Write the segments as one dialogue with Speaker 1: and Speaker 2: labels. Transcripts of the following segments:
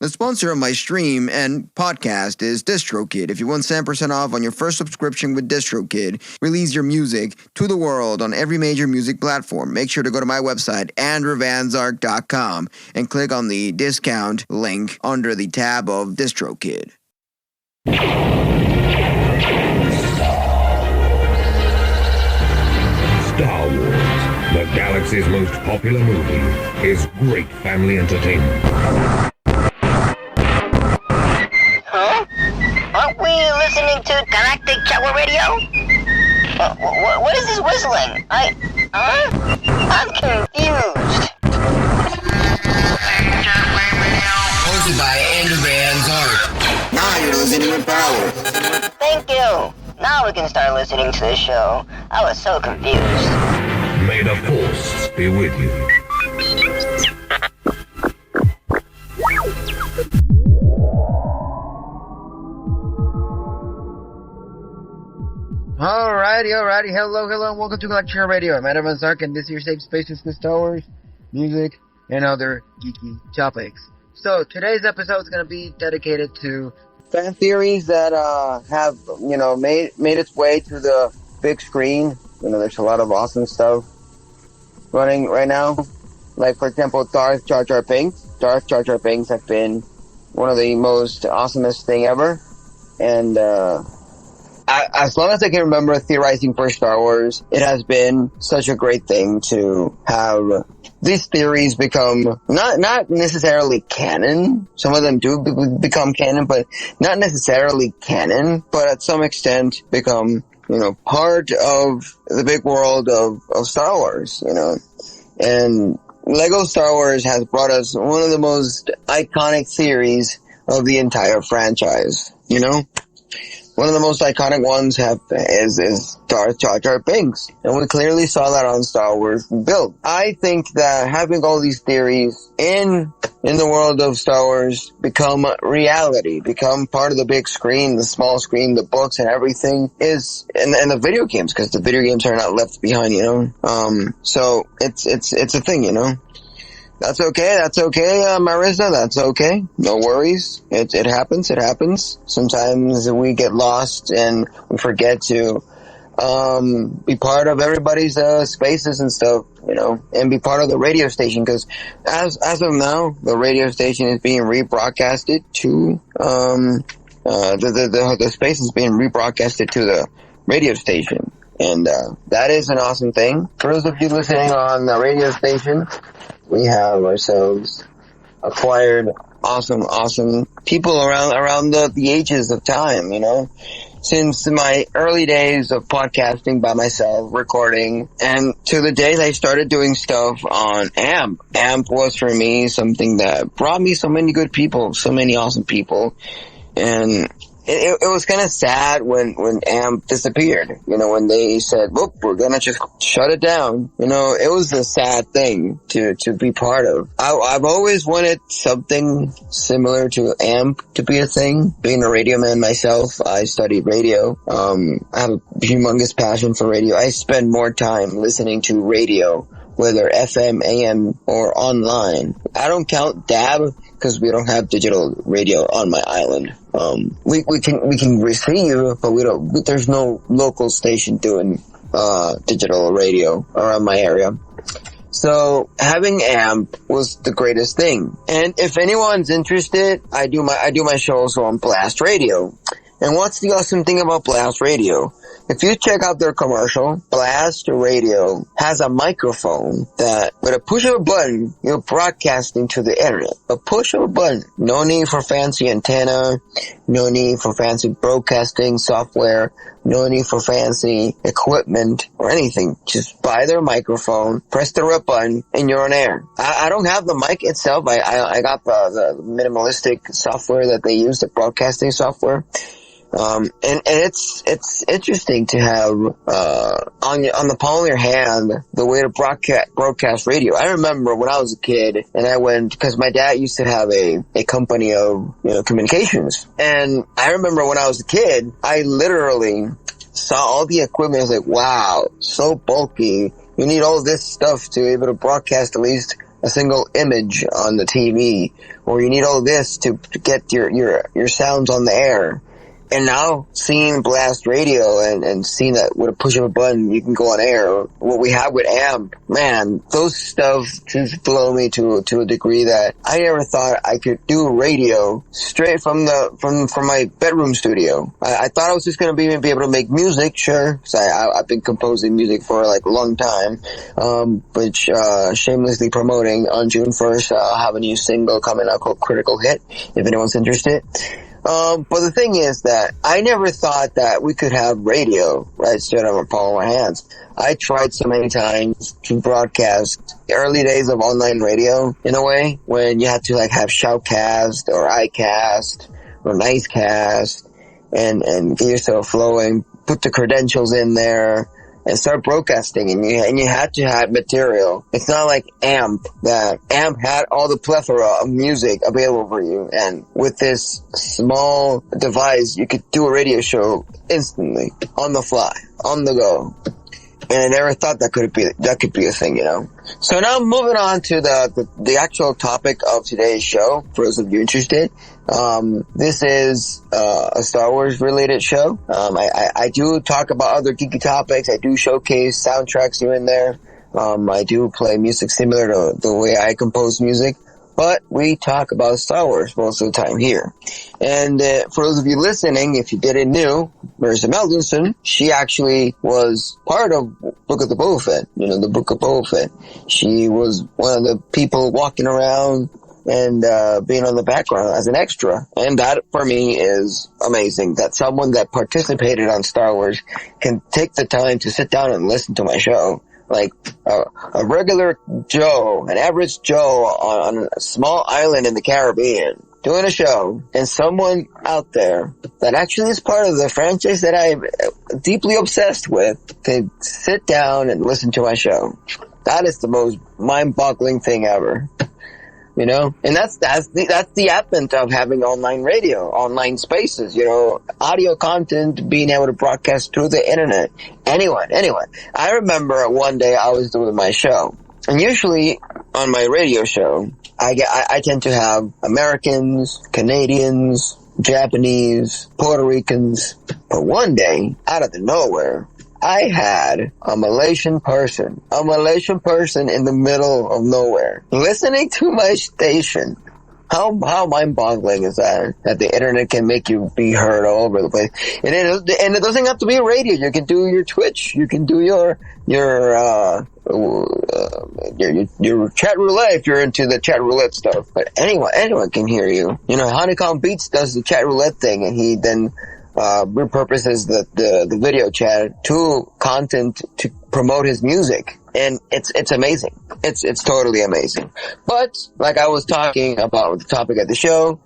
Speaker 1: The sponsor of my stream and podcast is DistroKid. If you want 10% off on your first subscription with DistroKid, release your music to the world on every major music platform. Make sure to go to my website, andrewvanzark.com, and click on the discount link under the tab of DistroKid.
Speaker 2: Star Wars, the galaxy's most popular movie, is great family entertainment.
Speaker 3: Huh? Aren't we listening to Galactic ChatWave Radio? What is this whistling? I'm confused.
Speaker 4: Hosted by Andrew Van Zark.
Speaker 1: Now you're listening with power.
Speaker 3: Thank you. Now we can start listening to the show. I was so confused.
Speaker 2: May the Force be with you.
Speaker 5: Alrighty. Hello, and welcome to Galactic ChatWave Radio. I'm Adam Van Zark, and this is your safe space to discuss Star Wars, music, and other geeky topics. So, today's episode is going to be dedicated to fan theories that have, made its way to the big screen. There's a lot of awesome stuff running right now. Like, for example, Darth Jar Jar Binks. Darth Jar Jar Binks have been one of the most awesomest thing ever. And, as long as I can remember theorizing for Star Wars, it has been such a great thing to have these theories become not necessarily canon. Some of them do become canon, but not necessarily canon, but at some extent become, part of the big world of Star Wars, And Lego Star Wars has brought us one of the most iconic theories of the entire franchise, One of the most iconic ones is Darth Jar Jar Binks, and we clearly saw that on Star Wars Build. I think that having all these theories in the world of Star Wars become reality, become part of the big screen, the small screen, the books, and everything is, and the video games, because the video games are not left behind, So it's a thing, That's okay, Marissa, that's okay. No worries. It happens. Sometimes we get lost and we forget to, be part of everybody's, spaces and stuff, and be part of the radio station, because as of now, the radio station is being rebroadcasted to, the space is being rebroadcasted to the radio station. And, that is an awesome thing. For those of you listening on the radio station, we have ourselves acquired awesome people around the ages of time, Since my early days of podcasting by myself, recording, and to the days I started doing stuff on AMP. AMP was for me something that brought me so many good people, so many awesome people, and it was kind of sad when AMP disappeared, when they said, whoop, we're gonna just shut it down. It was a sad thing to be part of. I've always wanted something similar to AMP to be a thing. Being a radio man myself, I studied radio. I have a humongous passion for radio. I spend more time listening to radio, whether FM, AM, or online. I don't count DAB because we don't have digital radio on my island. We can receive, but there's no local station doing, digital radio around my area. So having AMP was the greatest thing. And if anyone's interested, I do my show also on Blast Radio. And what's the awesome thing about Blast Radio? If you check out their commercial, Blast Radio has a microphone that, with a push of a button, you're broadcasting to the internet. A push of a button. No need for fancy antenna. No need for fancy broadcasting software. No need for fancy equipment or anything. Just buy their microphone, press the red button, and you're on air. I don't have the mic itself. I got the minimalistic software that they use, the broadcasting software. And it's interesting to have, on the palm of your hand, the way to broadcast radio. I remember when I was a kid and I went, cause my dad used to have a company of, communications. And I remember when I was a kid, I literally saw all the equipment. I was like, wow, so bulky. You need all this stuff to be able to broadcast at least a single image on the TV, or you need all this to get your sounds on the air. And now seeing Blast Radio and seeing that with a push of a button you can go on air, what we have with AMP, man, those stuff just blow me to a degree that I never thought I could do radio straight from my bedroom studio. I thought I was just gonna be able to make music, sure, because I've been composing music for like a long time, but shamelessly promoting on June 1st, I'll have a new single coming out called Critical Hit, if anyone's interested. But the thing is that I never thought that we could have radio right straight out of the palm of our hands. I tried so many times to broadcast the early days of online radio in a way when you had to like have Shoutcast or iCast or Nicecast and get yourself flowing, put the credentials in there and start broadcasting, and you had to have material. It's not like AMP, that AMP had all the plethora of music available for you, and with this small device you could do a radio show instantly, on the fly, on the go. And I never thought that could be a thing, you know. So now moving on to the actual topic of today's show, for those of you interested. This is a Star Wars related show. I do talk about other geeky topics. I do showcase soundtracks here and there. I do play music similar to the way I compose music. But we talk about Star Wars most of the time here. And for those of you listening, if you didn't know, Marissa Meldenson, she actually was part of Book of the Boba Fett, the Book of Boba Fett. She was one of the people walking around and being on the background as an extra. And that, for me, is amazing, that someone that participated on Star Wars can take the time to sit down and listen to my show. Like a regular Joe, an average Joe on a small island in the Caribbean doing a show, and someone out there that actually is part of the franchise that I'm deeply obsessed with can sit down and listen to my show. That is the most mind-boggling thing ever. And that's the advent of having online radio, online spaces, audio content being able to broadcast through the internet. Anyone. I remember one day I was doing my show, and usually on my radio show, I tend to have Americans, Canadians, Japanese, Puerto Ricans, but one day, out of the nowhere, I had a Malaysian person in the middle of nowhere listening to my station. How mind-boggling is that the internet can make you be heard all over the place. And it doesn't have to be radio. You can do your Twitch. You can do your chat roulette if you're into the chat roulette stuff. But anyone can hear you. Honeycomb Beats does the chat roulette thing, and he then repurposes the video chat to content to promote his music, and it's amazing. It's totally amazing. But like I was talking about the topic of the show,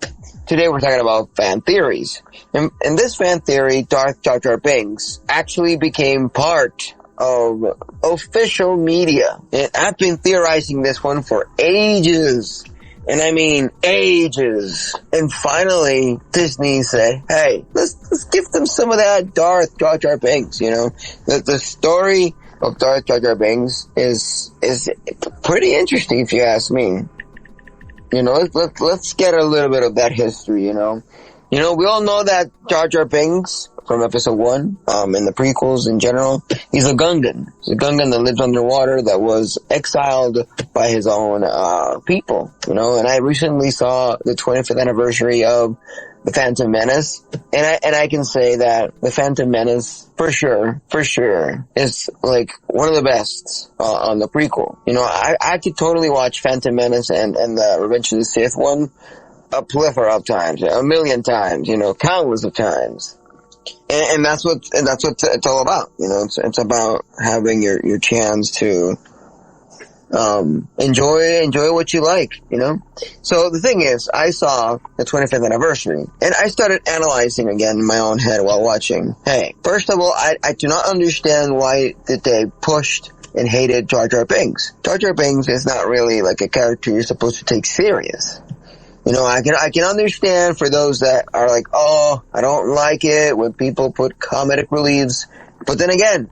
Speaker 5: today we're talking about fan theories. And this fan theory, Darth Jar Jar Binks, actually became part of official media. And I've been theorizing this one for ages. And I mean ages. And finally, Disney said, hey, let's give them some of that Darth Jar Jar Binks, The story of Darth Jar Jar Binks is pretty interesting if you ask me. Let's get a little bit of that history, we all know that Jar Jar Binks from episode 1, in the prequels in general, he's a Gungan. He's a Gungan that lives underwater, that was exiled by his own people, And I recently saw the 25th anniversary of The Phantom Menace, and I can say that The Phantom Menace, for sure, is like one of the best on the prequel. I could totally watch Phantom Menace and the Revenge of the Sith one a plethora of times, a million times, countless of times. And that's what it's all about. It's about having your chance to enjoy what you like, So the thing is, I saw the 25th anniversary, and I started analyzing again in my own head while watching. Hey, first of all, I do not understand why did they pushed and hated Jar Jar Binks. Jar Jar Binks is not really like a character you're supposed to take serious. I can understand for those that are like, oh, I don't like it when people put comedic reliefs. But then again,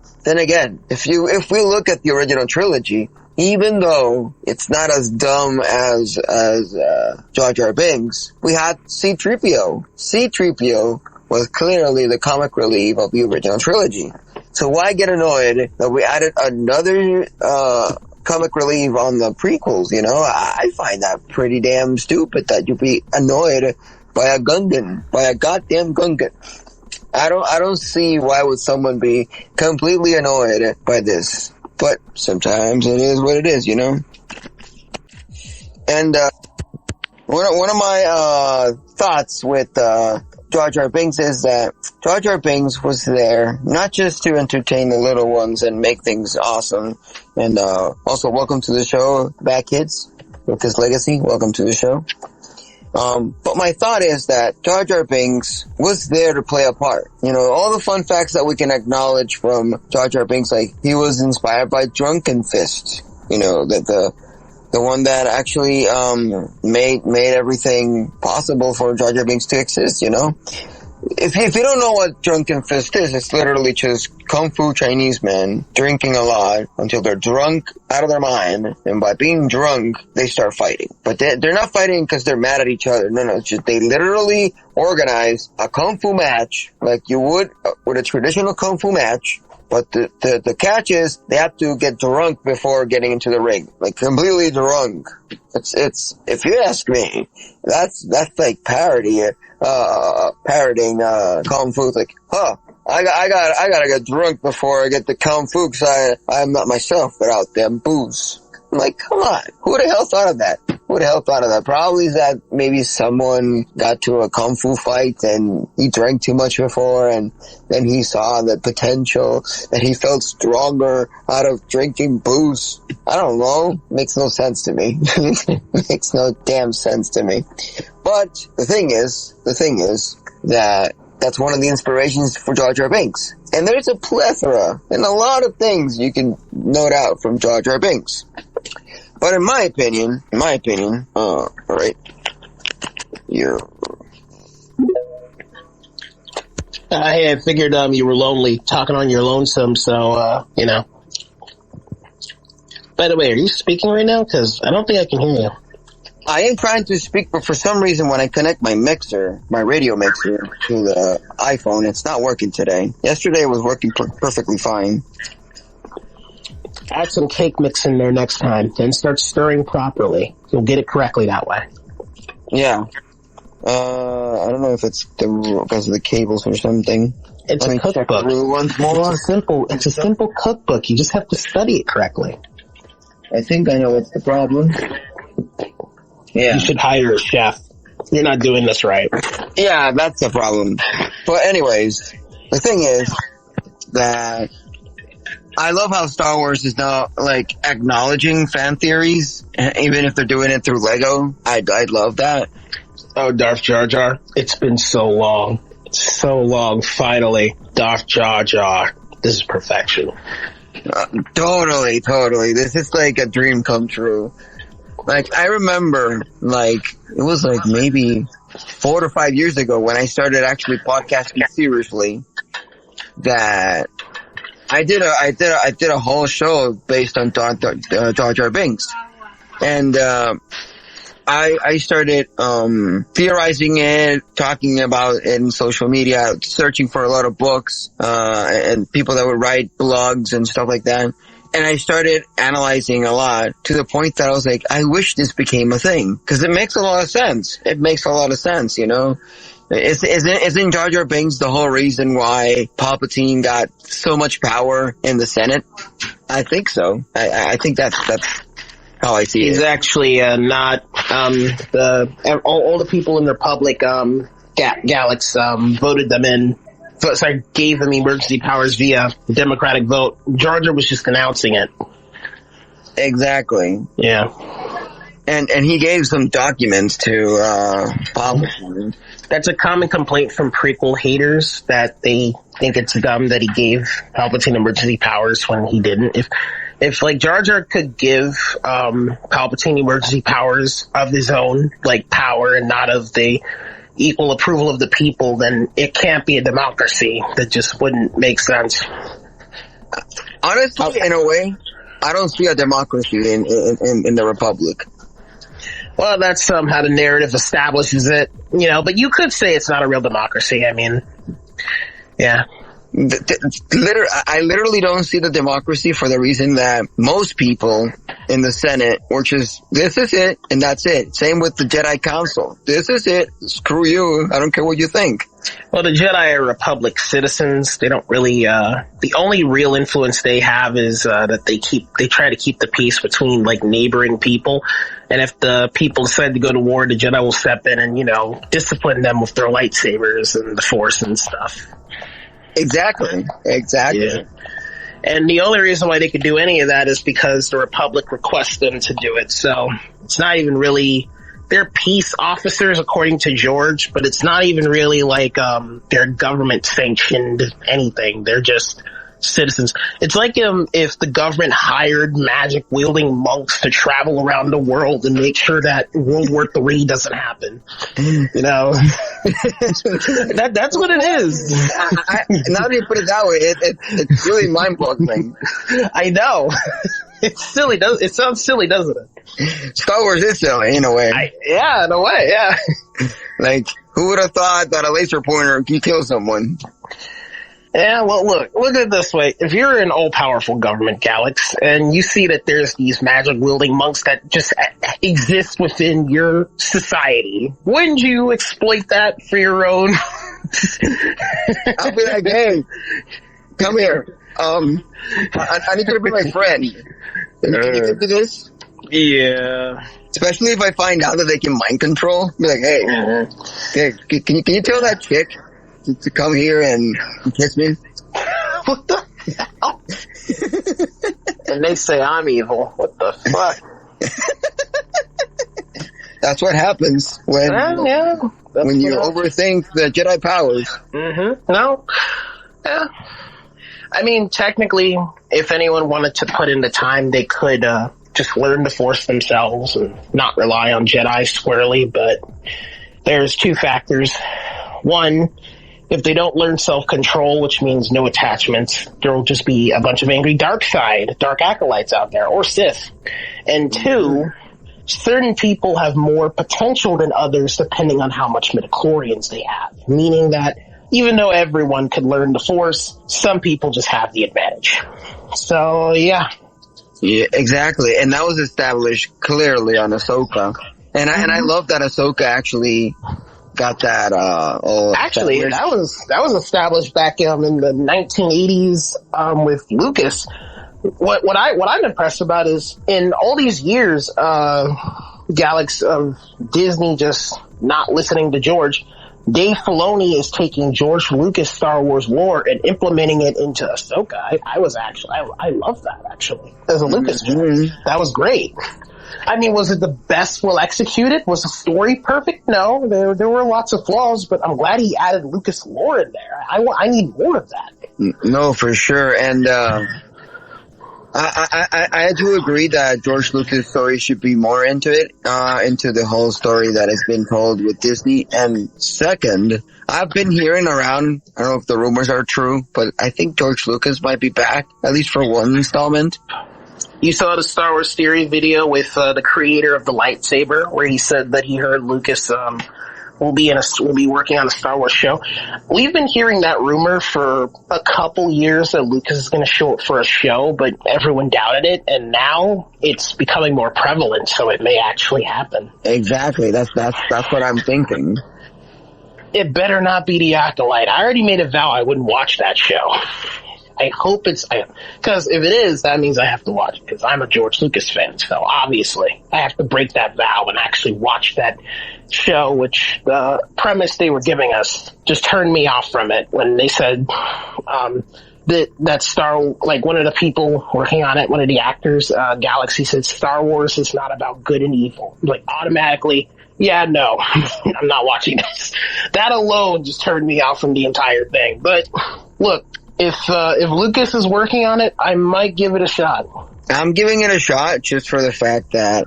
Speaker 5: if we look at the original trilogy, even though it's not as dumb as Jar Jar Binks, we had C-3PO. C-3PO was clearly the comic relief of the original trilogy. So why get annoyed that we added another comic relief on the prequels, you know? I find that pretty damn stupid that you'd be annoyed by a Gungan, by a goddamn Gungan. I don't see why would someone be completely annoyed by this. But sometimes it is what it is, you know? And one of my thoughts with Jar Jar Binks is that Jar Jar Binks was there not just to entertain the little ones and make things awesome. And also, welcome to the show, Bad Kids, with this legacy. Welcome to the show. But my thought is that Jar Jar Binks was there to play a part. You know, all the fun facts that we can acknowledge from Jar Jar Binks, like he was inspired by Drunken Fist. You know, that the one that actually made everything possible for Jar Jar Binks to exist. You know, if you don't know what Drunken Fist is, it's literally just Kung Fu Chinese men drinking a lot until they're drunk out of their mind, and by being drunk, they start fighting. But they're not fighting because they're mad at each other. No, it's just they literally organize a Kung Fu match like you would with a traditional Kung Fu match. But the catch is they have to get drunk before getting into the ring, like completely drunk. It's if you ask me, that's like parodying Kung Fu. It's like, I gotta get drunk before I get the Kung Fu because I'm not myself without them booze. I'm like, come on, who the hell thought of that? Who the hell thought of that? Probably that maybe someone got to a Kung Fu fight and he drank too much before, and then he saw the potential that he felt stronger out of drinking booze. I don't know. Makes no sense to me. Makes no damn sense to me. But the thing is that that's one of the inspirations for Jar Jar Binks. And there's a plethora and a lot of things you can note out from Jar Jar Binks. But in my opinion, alright,
Speaker 6: I figured you were lonely, talking on your lonesome, so, you know. By the way, are you speaking right now? Because I don't think I can hear you.
Speaker 5: I am trying to speak, but for some reason when I connect my radio mixer to the iPhone, it's not working today. Yesterday it was working perfectly fine.
Speaker 6: Add some cake mix in there next time, then start stirring properly. You'll get it correctly that way.
Speaker 5: Yeah. I don't know if it's because of the cables or something.
Speaker 6: It's a cookbook.
Speaker 5: Once more.
Speaker 6: It's a simple cookbook. You just have to study it correctly.
Speaker 5: I think I know what's the problem. Yeah.
Speaker 6: You should hire a chef. You're not doing this right.
Speaker 5: Yeah, that's the problem. But anyways, the thing is that I love how Star Wars is now, like, acknowledging fan theories, even if they're doing it through Lego. I'd love that.
Speaker 6: Oh, Darth Jar Jar. It's been so long. So long, finally. Darth Jar Jar. This is perfection.
Speaker 5: Totally. This is like a dream come true. Like, I remember, like, it was like maybe 4 to 5 years ago when I started actually podcasting seriously, that I did a whole show based on Jar Jar Binks. And, I started, theorizing it, talking about it in social media, searching for a lot of books, and people that would write blogs and stuff like that. And I started analyzing a lot to the point that I was like, I wish this became a thing. Cause it makes a lot of sense. It makes a lot of sense, you know? Isn't Jar Jar Binks the whole reason why Palpatine got so much power in the Senate? I think so. I think that's how I see it.
Speaker 6: He's actually, not, all the people in the Republic, Galax, voted them in. Sorry, gave them emergency powers via democratic vote. Jar Jar was just announcing it.
Speaker 5: Exactly.
Speaker 6: Yeah.
Speaker 5: And he gave some documents to Palpatine.
Speaker 6: That's a common complaint from prequel haters, that they think it's dumb that he gave Palpatine emergency powers when he didn't. If like Jar Jar could give Palpatine emergency powers of his own, like power and not of the equal approval of the people, then it can't be a democracy. That just wouldn't make sense.
Speaker 5: Honestly, in a way, I don't see a democracy in the Republic.
Speaker 6: Well, that's how the narrative establishes it, but you could say it's not a real democracy. I mean, yeah.
Speaker 5: I literally don't see the democracy for the reason that most people in the Senate were just, this is it, and that's it. Same with the Jedi Council. This is it. Screw you. I don't care what you think.
Speaker 6: Well, the Jedi are Republic citizens. They don't really, the only real influence they have is, that they try to keep the peace between, like, neighboring people. And if the people decide to go to war, the Jedi will step in and, discipline them with their lightsabers and the Force and stuff.
Speaker 5: Exactly.
Speaker 6: Yeah. And the only reason why they could do any of that is because the Republic requests them to do it. So it's not even really, they're peace officers according to George, but it's not even really like they're government sanctioned anything. They're just citizens. It's like if the government hired magic wielding monks to travel around the world and make sure that World War III doesn't happen. That's what it is.
Speaker 5: Now that you put it that way, it's really mind-boggling.
Speaker 6: I know. It's silly. It sounds silly, doesn't it?
Speaker 5: Star Wars is silly in a way.
Speaker 6: In a way, yeah.
Speaker 5: Like, who would have thought that a laser pointer can kill someone?
Speaker 6: Yeah, well, look at it this way. If you're an all-powerful government, Galax, and you see that there's these magic-wielding monks that just exist within your society, wouldn't you exploit that for your own?
Speaker 5: I'll be like, hey, come here. I need you to be my friend. Can you do this?
Speaker 6: Yeah.
Speaker 5: Especially if I find out that they can mind control. Be like, hey, can you tell that chick to come here and kiss me?
Speaker 6: What the hell? And they say I'm evil. What the fuck?
Speaker 5: That's what happens when you overthink the Jedi powers.
Speaker 6: Mm-hmm. No. Yeah. I mean, technically, if anyone wanted to put in the time, they could just learn the Force themselves and not rely on Jedi squarely, but there's two factors. One, if they don't learn self-control, which means no attachments, there will just be a bunch of angry dark acolytes out there, or Sith. And two, certain people have more potential than others depending on how much midichlorians they have, meaning that even though everyone could learn the Force, some people just have the advantage. So, yeah.
Speaker 5: Yeah, exactly. And that was established clearly on Ahsoka. And I love that Ahsoka actually got that,
Speaker 6: actually, that was established back in the 1980s, with Lucas. What I'm impressed about is in all these years, Galax of Disney just not listening to George, Dave Filoni is taking George Lucas' Star Wars lore and implementing it into Ahsoka. I love that actually. As a Lucas fan, that was great. I mean, was it the best well executed? Was the story perfect? No, there were lots of flaws, but I'm glad he added Lucas lore in there. I need more of that.
Speaker 5: No, for sure. And I do agree that George Lucas' story should be more into it, into the whole story that has been told with Disney. And second, I've been hearing around, I don't know if the rumors are true, but I think George Lucas might be back, at least for one installment.
Speaker 6: You saw the Star Wars Theory video with the creator of the lightsaber, where he said that he heard Lucas will be working on a Star Wars show. We've been hearing that rumor for a couple years that Lucas is going to show up for a show, but everyone doubted it, and now it's becoming more prevalent, so it may actually happen.
Speaker 5: Exactly. That's what I'm thinking.
Speaker 6: It better not be the Acolyte. I already made a vow I wouldn't watch that show. I hope it's, because if it is, that means I have to watch it, because I'm a George Lucas fan, so obviously I have to break that vow and actually watch that show, which the premise they were giving us just turned me off from it when they said that one of the people working on it, one of the actors, Galaxy, said Star Wars is not about good and evil. Like, automatically, yeah, no, I'm not watching this. That alone just turned me off from the entire thing. But look, if Lucas is working on it, I might give it a shot.
Speaker 5: I'm giving it a shot just for the fact that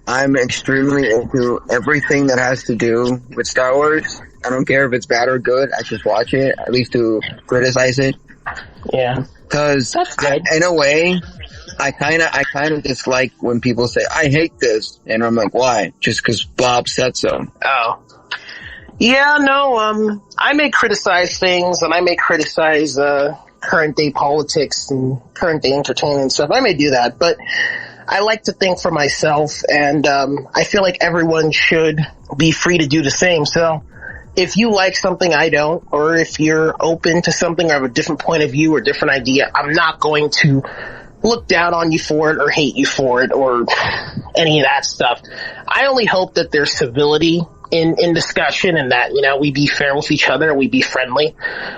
Speaker 5: I'm extremely into everything that has to do with Star Wars. I don't care if it's bad or good. I just watch it, at least to criticize it.
Speaker 6: Yeah.
Speaker 5: Because in a way, I kind of dislike when people say, I hate this. And I'm like, why? Just because Bob said so.
Speaker 6: Oh. Yeah, no, I may criticize things, and I may criticize, current day politics and current day entertainment and stuff. I may do that, but I like to think for myself, and, I feel like everyone should be free to do the same. So, if you like something I don't, or if you're open to something or have a different point of view or different idea, I'm not going to look down on you for it or hate you for it or any of that stuff. I only hope that there's civility in discussion and that, you know, we be fair with each other and we be friendly.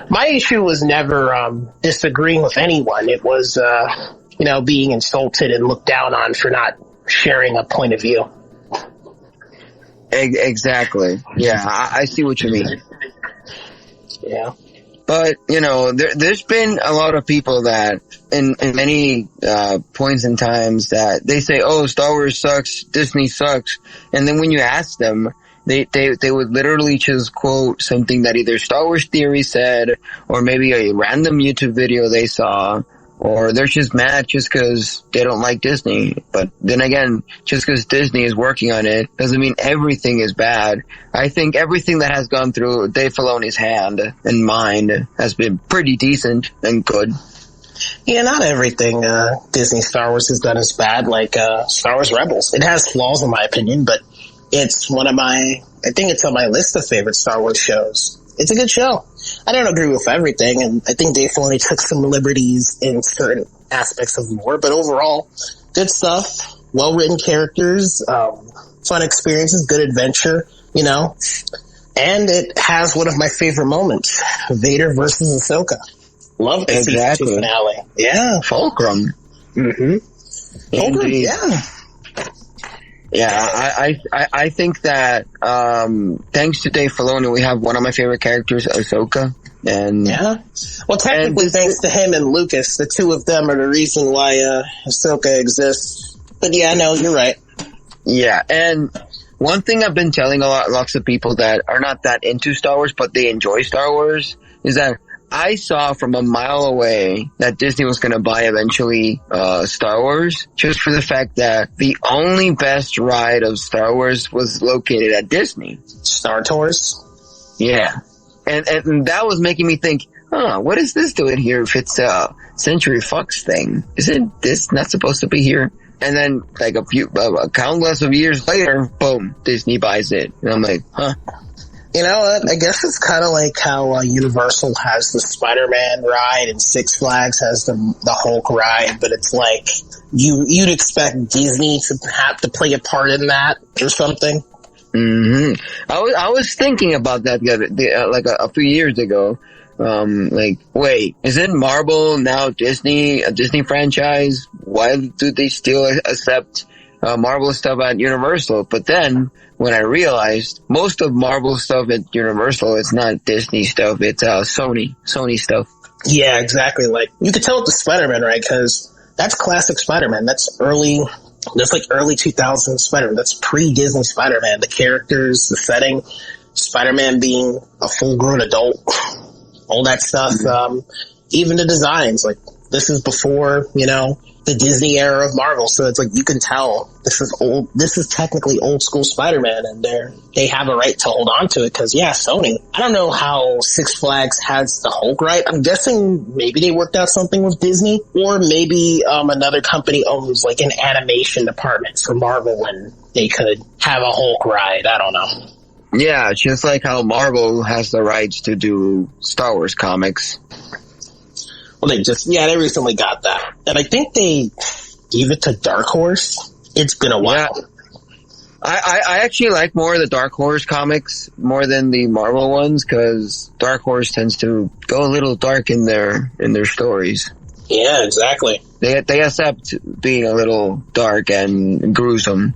Speaker 6: My issue was never disagreeing with anyone. It was, you know, being insulted and looked down on for not sharing a point of view.
Speaker 5: Exactly. Yeah, I see what you mean.
Speaker 6: Yeah.
Speaker 5: But, you know, there's been a lot of people that in many points in times that they say, oh, Star Wars sucks, Disney sucks. And then when you ask them, they would literally just quote something that either Star Wars Theory said or maybe a random YouTube video they saw. Or they're just mad just because they don't like Disney. But then again, just because Disney is working on it doesn't mean everything is bad. I think everything that has gone through Dave Filoni's hand and mind has been pretty decent and good.
Speaker 6: Yeah, not everything Disney Star Wars has done is bad, like Star Wars Rebels. It has flaws in my opinion, but it's I think it's on my list of favorite Star Wars shows. It's a good show. I don't agree with everything, and I think Dave Filoni took some liberties in certain aspects of lore, but overall, good stuff, well-written characters, fun experiences, good adventure, you know, and it has one of my favorite moments, Vader versus Ahsoka. Love the season 2 finale. Yeah.
Speaker 5: Fulcrum.
Speaker 6: Mm-hmm. Fulcrum, yeah.
Speaker 5: Yeah, I think that, thanks to Dave Filoni, we have one of my favorite characters, Ahsoka. And
Speaker 6: yeah. Well, technically, thanks to him and Lucas, the two of them are the reason why, Ahsoka exists. But yeah, no, you're right.
Speaker 5: Yeah, and one thing I've been telling lots of people that are not that into Star Wars, but they enjoy Star Wars, is that I saw from a mile away that Disney was going to buy eventually Star Wars, just for the fact that the only best ride of Star Wars was located at Disney.
Speaker 6: Star Tours?
Speaker 5: Yeah. And that was making me think, what is this doing here if it's a Century Fox thing? Isn't this not supposed to be here? And then, like a countless of years later, boom, Disney buys it. And I'm like, huh?
Speaker 6: You know, I guess it's kind of like how Universal has the Spider-Man ride and Six Flags has the Hulk ride, but it's like you'd expect Disney to have to play a part in that or something.
Speaker 5: Mm-hmm. I was thinking about that like a few years ago. Like, wait, isn't Marvel now a Disney franchise? Why do they still accept Marvel stuff at Universal? But then when I realized most of Marvel stuff at Universal, it's not Disney stuff, it's Sony stuff.
Speaker 6: Yeah, exactly. Like, you could tell with the Spider-Man, right? Because that's classic Spider-Man. That's early 2000s Spider-Man. That's pre-Disney Spider-Man. The characters, the setting, Spider-Man being a full-grown adult, all that stuff. Even the designs, like, this is before, you know, the Disney era of Marvel, so it's like you can tell this is technically old school Spider-Man, and they have a right to hold on to it because, yeah, Sony. I don't know how Six Flags has the Hulk right. I'm guessing maybe they worked out something with Disney, or maybe another company owns like an animation department for Marvel and they could have a Hulk ride. I don't know.
Speaker 5: Yeah, just like how Marvel has the rights to do Star Wars comics.
Speaker 6: Well, they recently got that. And I think they gave it to Dark Horse. It's been a while.
Speaker 5: Yeah. I actually like more of the Dark Horse comics more than the Marvel ones, because Dark Horse tends to go a little dark in their stories.
Speaker 6: Yeah, exactly.
Speaker 5: They accept being a little dark and gruesome.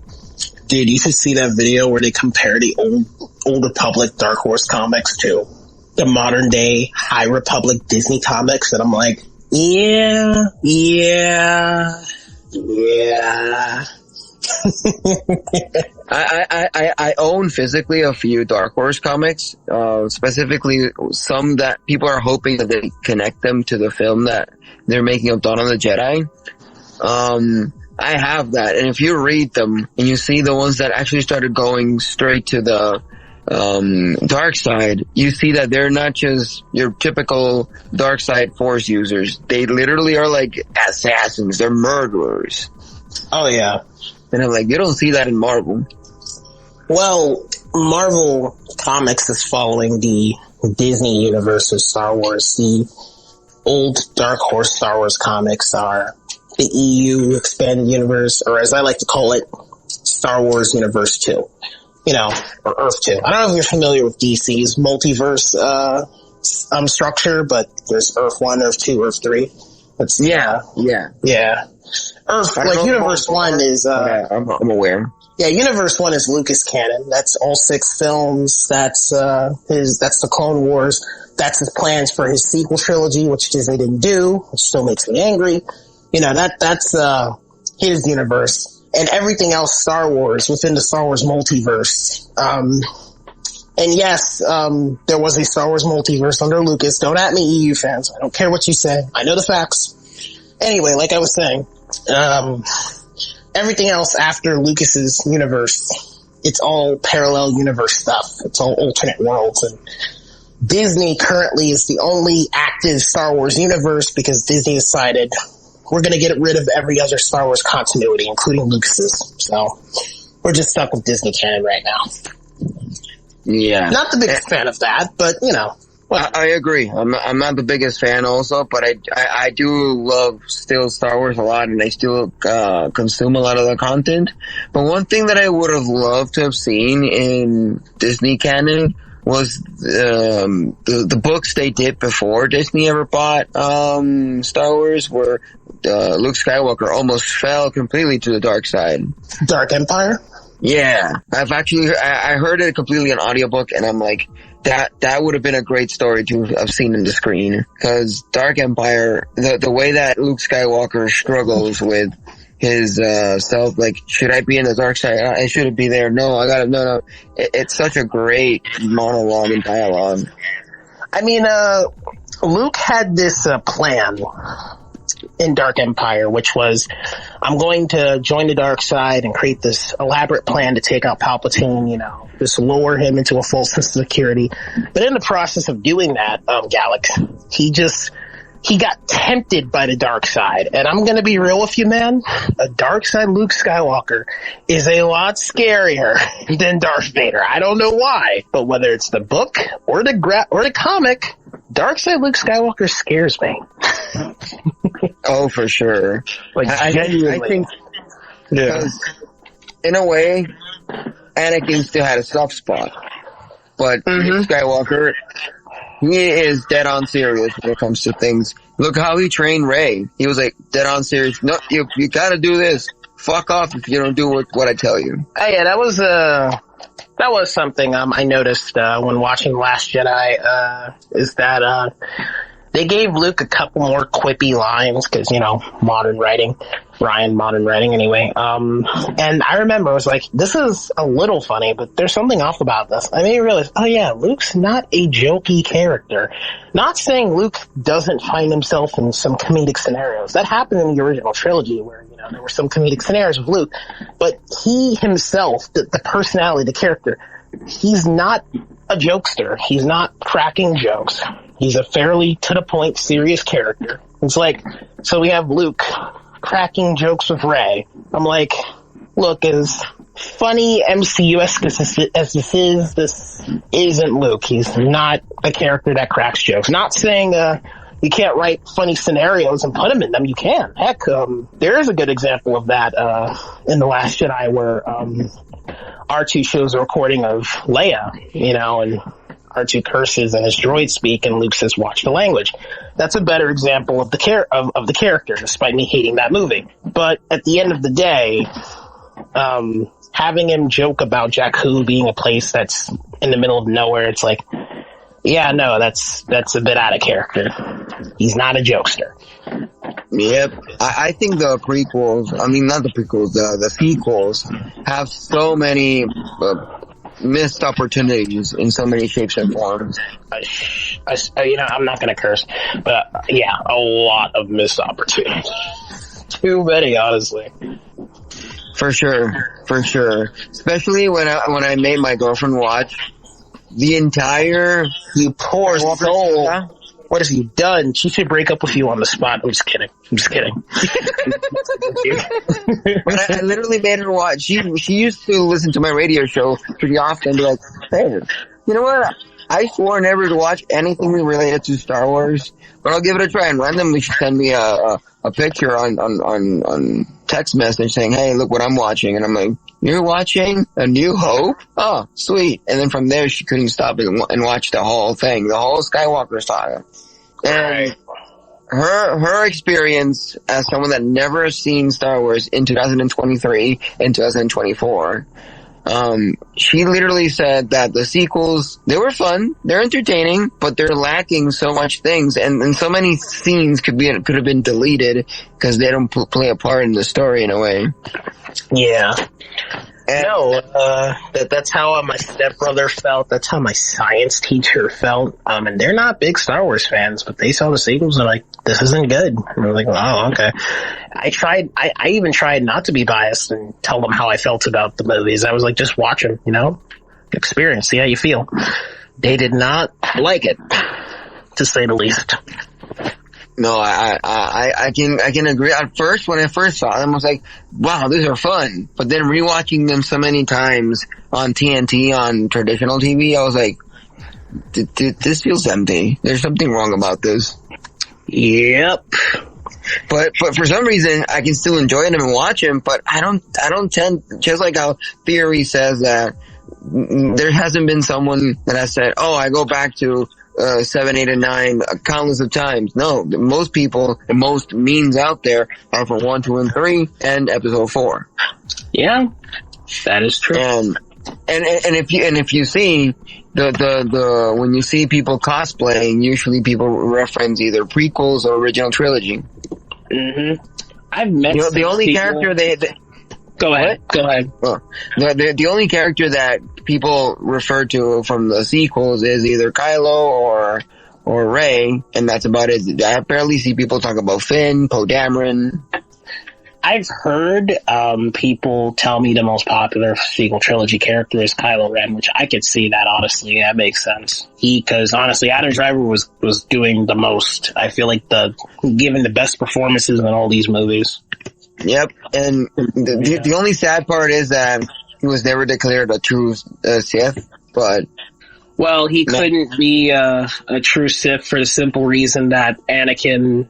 Speaker 6: Dude, you should see that video where they compare the old Republic Dark Horse comics to the modern day High Republic Disney comics, and I'm like, yeah.
Speaker 5: I own physically a few Dark Horse comics, specifically some that people are hoping that they connect them to the film that they're making of Dawn of the Jedi. I have that, and if you read them and you see the ones that actually started going straight to the dark side, you see that they're not just your typical dark side force users. They literally are like assassins. They're murderers.
Speaker 6: Oh yeah.
Speaker 5: And I'm like, you don't see that in Marvel.
Speaker 6: Well, Marvel Comics is following the Disney universe of Star Wars. The old Dark Horse Star Wars comics are the EU Expanded Universe, or as I like to call it, Star Wars Universe 2. You know, or Earth 2. I don't know if you're familiar with DC's multiverse structure, but there's Earth 1, Earth 2, Earth 3. That's,
Speaker 5: yeah.
Speaker 6: Earth, like Universe 1 is...
Speaker 5: I'm aware.
Speaker 6: Yeah, Universe 1 is Lucas canon. That's all 6 films. That's the Clone Wars. That's his plans for his sequel trilogy, which Disney didn't do, which still makes me angry. You know, that's his universe. And everything else Star Wars within the Star Wars multiverse. And yes, there was a Star Wars multiverse under Lucas. Don't at me, EU fans. I don't care what you say. I know the facts. Anyway, like I was saying, everything else after Lucas's universe, it's all parallel universe stuff. It's all alternate worlds. And Disney currently is the only active Star Wars universe because Disney decided we're going to get rid of every other Star Wars continuity, including Lucas's. So we're just stuck with Disney canon right now.
Speaker 5: Yeah.
Speaker 6: Not the biggest fan of that, but, you know.
Speaker 5: I agree. I'm not the biggest fan also, but I do love still Star Wars a lot, and I still consume a lot of the content. But one thing that I would have loved to have seen in Disney canon was the books they did before Disney ever bought Star Wars, where Luke Skywalker almost fell completely to the dark side.
Speaker 6: Dark Empire?
Speaker 5: Yeah. I've actually I heard it completely on audiobook, and I'm like, that would have been a great story to have seen in the screen, because Dark Empire, the way that Luke Skywalker struggles with his self, like, should I be in the dark side? I shouldn't be there. No, I gotta, no. It's such a great monologue and dialogue.
Speaker 6: I mean, Luke had this plan in Dark Empire, which was, I'm going to join the dark side and create this elaborate plan to take out Palpatine, you know, just lower him into a false sense of security. But in the process of doing that, Galax, he got tempted by the dark side. And I'm going to be real with you, man. A dark side Luke Skywalker is a lot scarier than Darth Vader. I don't know why, but whether it's the book or the comic, dark side Luke Skywalker scares me.
Speaker 5: Oh, for sure.
Speaker 6: Like,
Speaker 5: I think, because in a way, Anakin still had a soft spot, but Luke Skywalker, he is dead on serious when it comes to things. Look how he trained Rey. He was like dead on serious. No, you gotta do this. Fuck off if you don't do what I tell you.
Speaker 6: Oh yeah, that was something I noticed when watching The Last Jedi. Is that they gave Luke a couple more quippy lines because, you know, modern writing anyway. And I remember I was like, this is a little funny, but there's something off about this. I made me realize, oh yeah, Luke's not a jokey character. Not saying Luke doesn't find himself in some comedic scenarios. That happened in the original trilogy where, you know, there were some comedic scenarios with Luke, but he himself, the personality, the character, he's not a jokester. He's not cracking jokes. He's a fairly to-the-point, serious character. It's like, so we have Luke cracking jokes with Rey. I'm like, look, as funny MCU-esque as this isn't Luke. He's not a character that cracks jokes. Not saying you can't write funny scenarios and put him in them. You can. Heck, there is a good example of that in The Last Jedi where R2 shows a recording of Leia, you know, and R2 curses and his droid speak, and Luke says, watch the language. That's a better example of the character, despite me hating that movie. But at the end of the day, having him joke about Jakku being a place that's in the middle of nowhere, it's like, yeah, no, that's a bit out of character. He's not a jokester.
Speaker 5: Yep. I think the prequels, I mean, not the prequels, the sequels have so many missed opportunities in so many shapes and forms.
Speaker 6: You know, I'm not going to curse, but yeah, a lot of missed opportunities. Too many, honestly.
Speaker 5: For sure. Especially when I made my girlfriend watch the entire...
Speaker 6: You poor soul. What have you done? She should break up with you on the spot. I'm just kidding.
Speaker 5: But I literally made her watch. She used to listen to my radio show pretty often and be like, hey, you know what? I swore never to watch anything related to Star Wars, but I'll give it a try. And randomly she sent me a picture on text message saying, hey, look what I'm watching. And I'm like, you're watching A New Hope? Oh, sweet. And then from there, she couldn't stop and watch the whole thing, the whole Skywalker saga. And her experience as someone that never seen Star Wars in 2023 and 2024, she literally said that the sequels, they were fun, they're entertaining, but they're lacking so much things, and so many scenes could have been deleted because they don't play a part in the story in a way.
Speaker 6: Yeah. No, that's how my stepbrother felt. That's how my science teacher felt. And they're not big Star Wars fans, but they saw the sequels and like, this isn't good. And we're like, oh, okay. I even tried not to be biased and tell them how I felt about the movies. I was like, just watch them, experience, see how you feel. They did not like it, to say the least.
Speaker 5: No, I can agree. At first, when I first saw them, I was like, wow, these are fun. But then rewatching them so many times on TNT, on traditional TV, I was like, this feels empty. There's something wrong about this.
Speaker 6: Yep.
Speaker 5: But for some reason, I can still enjoy them and watch them, but I don't tend, just like how Theory says that there hasn't been someone that has said, oh, I go back to 7, 8, and 9 countless of times. No, most people and most memes out there are for 1, 2, and 3 and episode 4.
Speaker 6: Yeah, that is true.
Speaker 5: And if you see the when you see people cosplaying, usually people reference either prequels or original trilogy.
Speaker 6: Mm-hmm. I've met
Speaker 5: the only character they
Speaker 6: Go ahead.
Speaker 5: Well, the only character that people refer to from the sequels is either Kylo or Rey, and that's about it. I barely see people talk about Finn, Poe Dameron.
Speaker 6: I've heard people tell me the most popular sequel trilogy character is Kylo Ren, which I could see that, honestly. That makes sense. Because honestly, Adam Driver was doing the most. I feel like giving the best performances in all these movies.
Speaker 5: Yep, and the only sad part is that he was never declared a true Sith, but...
Speaker 6: Well, he couldn't be a true Sith for the simple reason that Anakin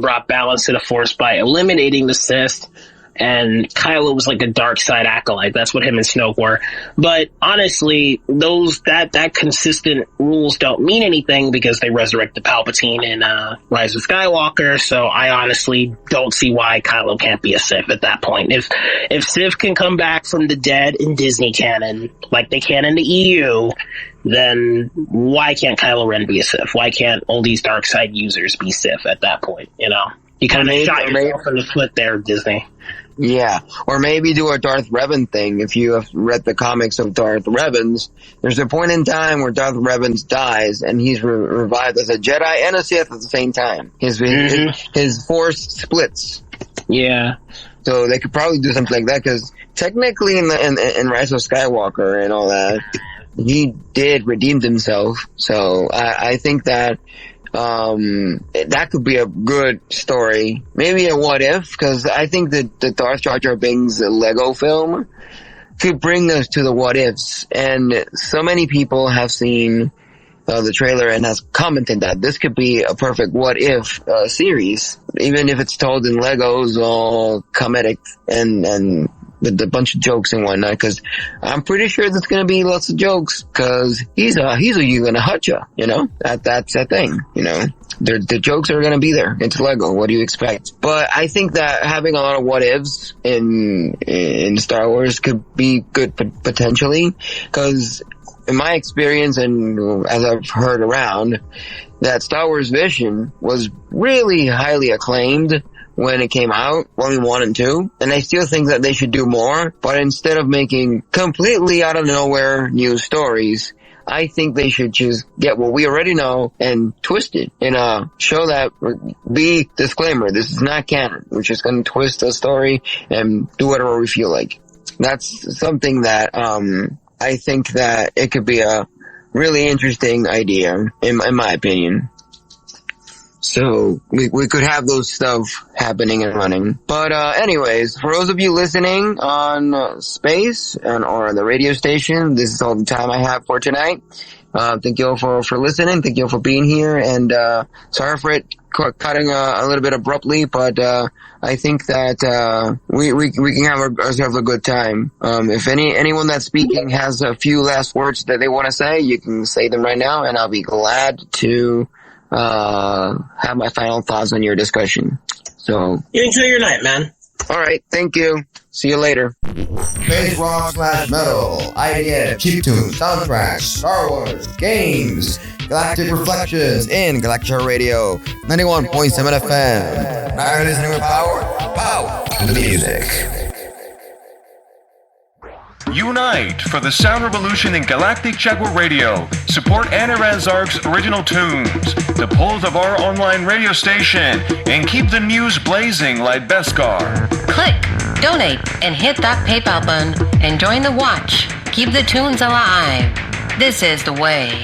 Speaker 6: brought balance to the Force by eliminating the Sith, and Kylo was like a dark side acolyte. That's what him and Snoke were. But honestly, that consistent rules don't mean anything because they resurrected Palpatine in Rise of Skywalker. So I honestly don't see why Kylo can't be a Sith at that point. If Sith can come back from the dead in Disney canon, like they can in the EU, then why can't Kylo Ren be a Sith? Why can't all these dark side users be Sith at that point? You kind of shot yourself in the foot there, Disney.
Speaker 5: Yeah, or maybe do a Darth Revan thing. If you have read the comics of Darth Revans, there's a point in time where Darth Revans dies, and he's revived as a Jedi and a Sith at the same time. His Force splits.
Speaker 6: Yeah.
Speaker 5: So they could probably do something like that, because technically in Rise of Skywalker and all that, he did redeem himself. So I think that that could be a good story. Maybe a what if, because I think that the Darth Jar Jar Binks Lego film could bring us to the what ifs. And so many people have seen the trailer and has commented that this could be a perfect what if series, even if it's told in Legos, all comedic and with a bunch of jokes and whatnot, because I'm pretty sure there's going to be lots of jokes, because he's a you and a hutcha, that's a thing, the jokes are going to be there. It's Lego. What do you expect? But I think that having a lot of what ifs in Star Wars could be good potentially, because in my experience and as I've heard around, that Star Wars Vision was really highly acclaimed when it came out, Volume 1 and 2, and I still think that they should do more, but instead of making completely out of nowhere new stories, I think they should just get what we already know and twist it and show that, be disclaimer, this is not canon. We're just going to twist the story and do whatever we feel like. That's something that I think that it could be a really interesting idea, in my opinion. So we could have those stuff happening and running. But anyways, for those of you listening on space or on the radio station, this is all the time I have for tonight. Thank you all for listening. Thank you all for being here. And sorry for it cutting a little bit abruptly, but I think that we can have ourselves a good time. If anyone that's speaking has a few last words that they want to say, you can say them right now, and I'll be glad to have my final thoughts on your discussion. So
Speaker 6: You enjoy your night, man.
Speaker 5: all right, thank you. See you later.
Speaker 1: Space rock / metal, IDM, chiptunes, soundtracks, Star Wars, games, Galactic Reflections in Galactic Radio, 91.7 FM. Now you're listening with power to the music.
Speaker 7: Unite for the sound revolution in Galactic ChatWave Radio. Support Anna Zark's original tunes, the polls of our online radio station, and keep the news blazing like Beskar.
Speaker 8: Click, donate, and hit that PayPal button and join the watch. Keep the tunes alive. This is the way.